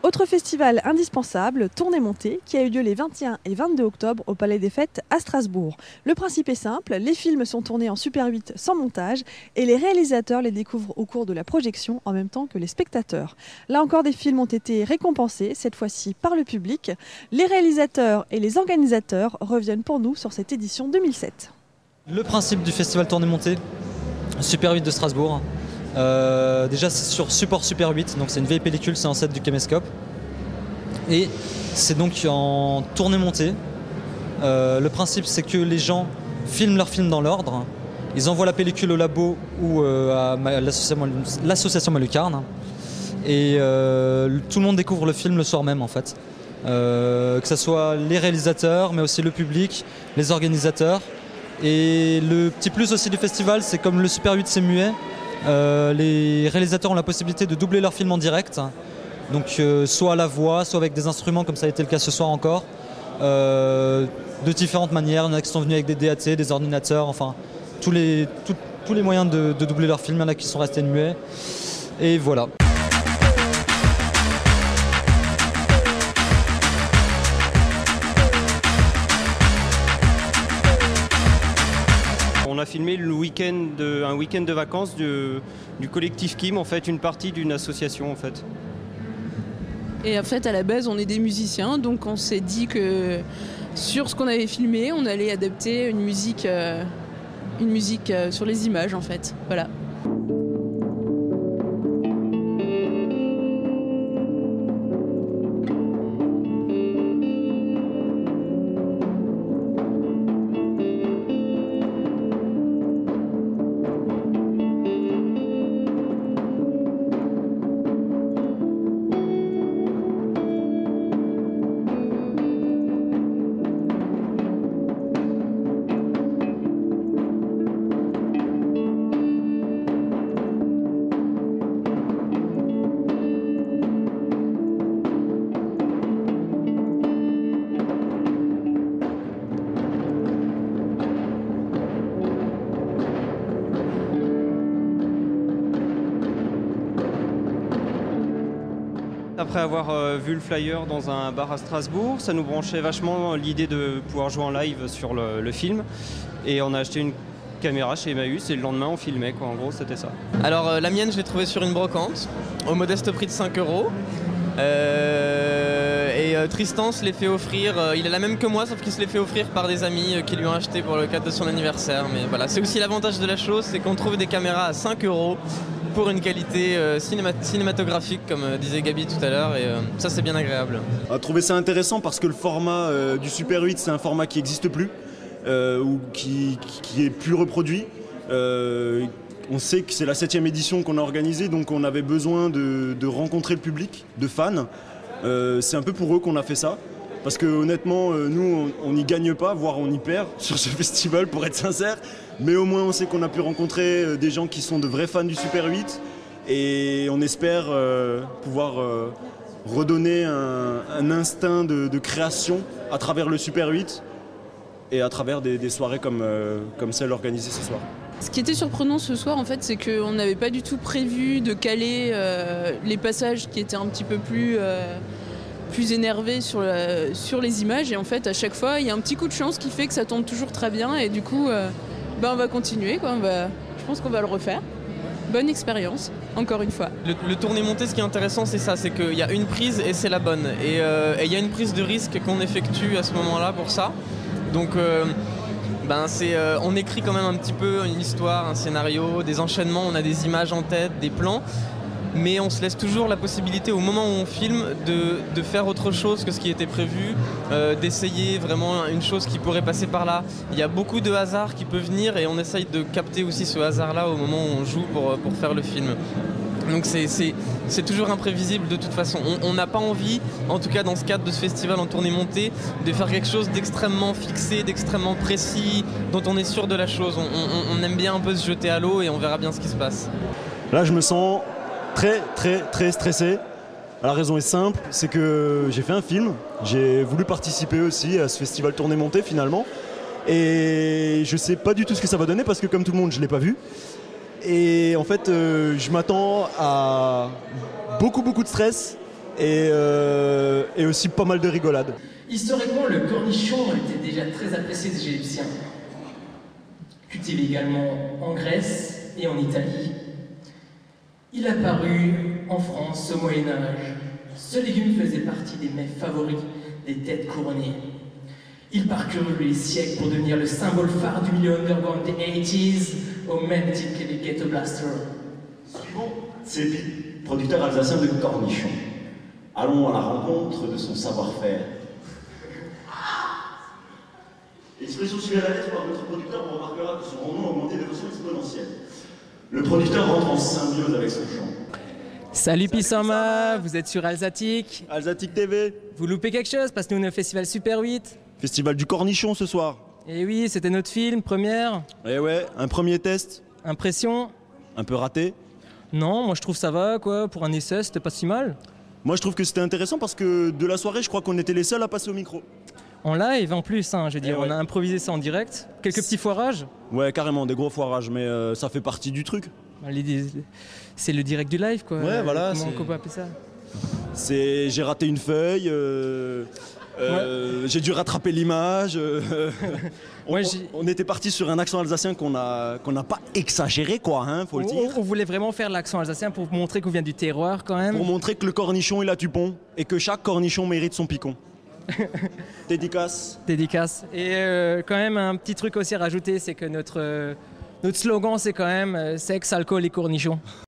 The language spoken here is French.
Autre festival indispensable, Tournée Montée, qui a eu lieu les 21 et 22 octobre au Palais des Fêtes à Strasbourg. Le principe est simple, les films sont tournés en Super 8 sans montage et les réalisateurs les découvrent au cours de la projection en même temps que les spectateurs. Là encore, des films ont été récompensés, cette fois-ci par le public. Les réalisateurs et les organisateurs reviennent pour nous sur cette édition 2007. Le principe du festival Tournée Montée, Super 8 de Strasbourg. Déjà c'est sur support Super 8, donc c'est une vieille pellicule, c'est un set du caméscope. Et c'est donc en tournée montée. Le principe c'est que les gens filment leurs films dans l'ordre. Ils envoient la pellicule au labo ou à l'association Malucarne. Et tout le monde découvre le film le soir même en fait. Que ce soit les réalisateurs, mais aussi le public, les organisateurs. Et le petit plus aussi du festival, c'est comme le Super 8 c'est muet, les réalisateurs ont la possibilité de doubler leur film en direct, donc soit à la voix, soit avec des instruments comme ça a été le cas ce soir encore, de différentes manières. Il y en a qui sont venus avec des DAT, des ordinateurs, enfin tous les moyens de doubler leur film. Il y en a qui sont restés muets et voilà. On a filmé un week-end de vacances du collectif Kim, en fait, une partie d'une association en fait. Et en fait, à la base, on est des musiciens, donc on s'est dit que sur ce qu'on avait filmé, on allait adapter une musique sur les images en fait. Voilà. Après avoir vu le flyer dans un bar à Strasbourg, ça nous branchait vachement l'idée de pouvoir jouer en live sur le film. Et on a acheté une caméra chez Emmaüs et le lendemain on filmait quoi. En gros c'était ça. Alors la mienne je l'ai trouvée sur une brocante au modeste prix de 5 €. Tristan se l'est fait offrir, il est la même que moi sauf qu'il se l'est fait offrir par des amis qui lui ont acheté pour le cadre de son anniversaire. Mais voilà, c'est aussi l'avantage de la chose, c'est qu'on trouve des caméras à 5 € pour une qualité cinématographique comme disait Gabi tout à l'heure, et ça c'est bien agréable. On a trouvé ça intéressant parce que le format du Super 8 c'est un format qui n'existe plus ou qui est plus reproduit. On sait que c'est la 7e édition qu'on a organisée, donc on avait besoin de rencontrer le public, de fans. C'est un peu pour eux qu'on a fait ça. Parce que honnêtement, nous, on n'y gagne pas, voire on y perd sur ce festival, pour être sincère. Mais au moins, on sait qu'on a pu rencontrer des gens qui sont de vrais fans du Super 8. Et on espère pouvoir redonner un instinct de création à travers le Super 8 et à travers des soirées comme celle organisée ce soir. Ce qui était surprenant ce soir, en fait, c'est qu'on n'avait pas du tout prévu de caler les passages qui étaient un petit peu plus énervés sur les images. Et en fait, à chaque fois, il y a un petit coup de chance qui fait que ça tombe toujours très bien. Et du coup, on va continuer, quoi. Je pense qu'on va le refaire. Bonne expérience, encore une fois. Le tournée montée, ce qui est intéressant, c'est ça, c'est qu'il y a une prise et c'est la bonne. Et il y a une prise de risque qu'on effectue à ce moment-là pour ça. Donc on écrit quand même un petit peu une histoire, un scénario, des enchaînements, on a des images en tête, des plans. Mais on se laisse toujours la possibilité au moment où on filme de faire autre chose que ce qui était prévu, d'essayer vraiment une chose qui pourrait passer par là. Il y a beaucoup de hasard qui peut venir et on essaye de capter aussi ce hasard-là au moment où on joue pour faire le film. Donc c'est toujours imprévisible de toute façon. On n'a pas envie, en tout cas dans ce cadre de ce festival en tournée montée, de faire quelque chose d'extrêmement fixé, d'extrêmement précis, dont on est sûr de la chose. On aime bien un peu se jeter à l'eau et on verra bien ce qui se passe. Là je me sens très stressé. La raison est simple, c'est que j'ai fait un film, j'ai voulu participer aussi à ce festival tournée montée finalement. Et je sais pas du tout ce que ça va donner parce que comme tout le monde je l'ai pas vu. Et en fait je m'attends à beaucoup de stress et aussi pas mal de rigolades. Historiquement, le cornichon était déjà très apprécié des Égyptiens. Cultivé également en Grèce et en Italie. Il apparut en France au Moyen-Âge. Ce légume faisait partie des mets favoris des têtes couronnées. Il parcourut les siècles pour devenir le symbole phare du milieu underground des 80s, au même titre que les Ghetto Blasters. Suivons Tsepi, producteur alsacien de cornichons. Allons à la rencontre de son savoir-faire. L'expression suivie à la lettre par notre producteur, on remarquera que son rendement a augmenté de façon exponentielle. Le producteur rentre en symbiose avec son chant. Salut Pissama, vous êtes sur Alsatique. Alsatique TV, Vous loupez quelque chose parce que nous on est au festival Super 8. festival du cornichon ce soir. Et oui, c'était notre film, première. Et ouais, un premier test, Impression? un peu raté. Non, moi je trouve ça va quoi, pour un essai c'était pas si mal. Moi je trouve que c'était intéressant parce que de la soirée, je crois qu'on était les seuls à passer au micro. En live en plus, hein, je veux dire, ouais. on a improvisé ça en direct. Quelques petits foirages. Ouais, carrément, des gros foirages, mais ça fait partie du truc. C'est le direct du live quoi. Ouais, voilà, Comment c'est- on peut appeler ça? J'ai raté une feuille, j'ai dû rattraper l'image. Ouais, on était parti sur un accent alsacien qu'on n'a pas exagéré, quoi, hein, faut le dire. On voulait vraiment faire l'accent alsacien pour montrer qu'on vient du terroir quand même. Pour montrer que le cornichon il a du pont et que chaque cornichon mérite son picon. Dédicace. Dédicace. Et quand même un petit truc aussi à rajouter, c'est que notre slogan c'est quand même sexe, alcool et cornichons.